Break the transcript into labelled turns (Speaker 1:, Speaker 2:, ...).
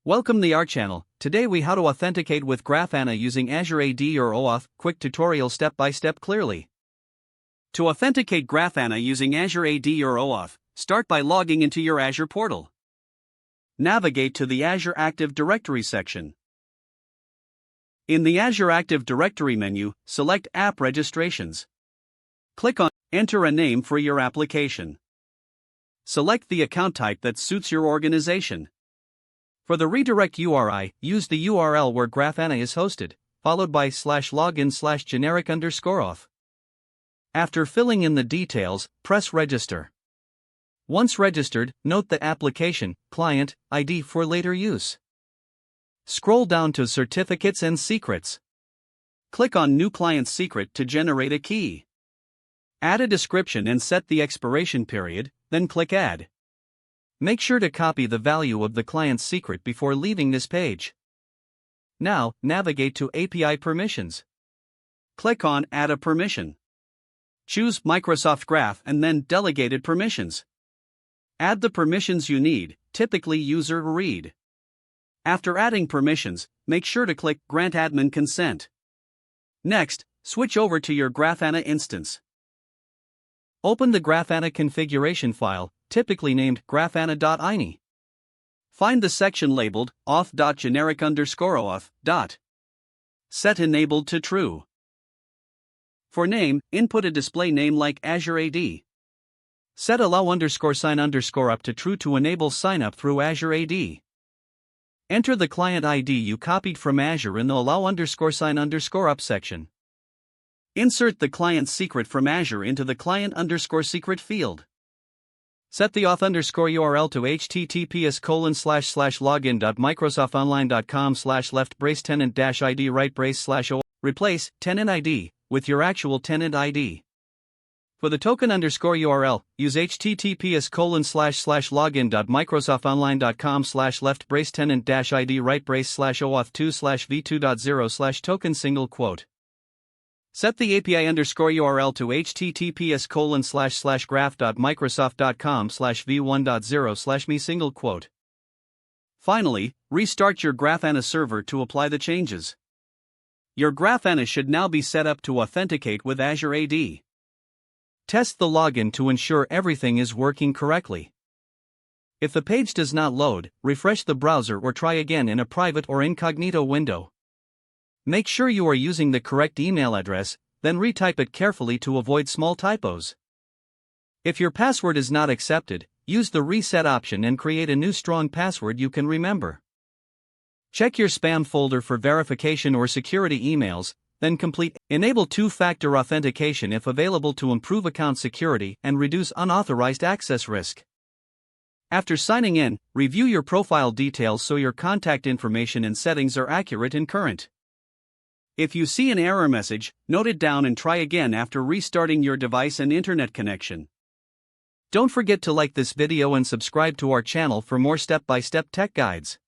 Speaker 1: Welcome to our channel. Today we how to authenticate with Grafana using Azure AD or OAuth. Quick tutorial step by step clearly. To authenticate Grafana using Azure AD or OAuth, start by logging into your Azure portal. Navigate to the Azure Active Directory section. In the Azure Active Directory menu, select App Registrations. Click on Enter a name for your application. Select the account type that suits your organization. For the redirect URI, use the URL where Grafana is hosted, followed by /login/generic_auth. After filling in the details, press Register. Once registered, note the application client ID for later use. Scroll down to Certificates and Secrets. Click on New Client Secret to generate a key. Add a description and set the expiration period, then click Add. Make sure to copy the value of the client's secret before leaving this page. Now, navigate to API Permissions. Click on Add a Permission. Choose Microsoft Graph and then Delegated Permissions. Add the permissions you need, typically user read. After adding permissions, make sure to click Grant Admin Consent. Next, switch over to your Grafana instance. Open the Grafana configuration file, typically named grafana.ini. Find the section labeled auth.generic_auth. Set enabled to true. For name, input a display name like Azure AD. Set allow_sign_up to true to enable sign-up through Azure AD. Enter the client ID you copied from Azure in the allow_sign_up section. Insert the client secret from Azure into the client_secret field. Set the auth_URL to https://login.microsoftonline.com/left-tenant-id right-/o. Replace tenant ID with your actual tenant ID. For the token_URL, use https://login.microsoftonline.com/left-tenant-id right-/OAuth2/v2.0/token . Set the API_URL to https://graph.microsoft.com/v1.0/me . Finally, restart your Grafana server to apply the changes. Your Grafana should now be set up to authenticate with Azure AD. Test the login to ensure everything is working correctly. If the page does not load, refresh the browser or try again in a private or incognito window. Make sure you are using the correct email address, then retype it carefully to avoid small typos. If your password is not accepted, use the reset option and create a new strong password you can remember. Check your spam folder for verification or security emails, then complete. Enable two-factor authentication if available to improve account security and reduce unauthorized access risk. After signing in, review your profile details so your contact information and settings are accurate and current. If you see an error message, note it down and try again after restarting your device and internet connection. Don't forget to like this video and subscribe to our channel for more step-by-step tech guides.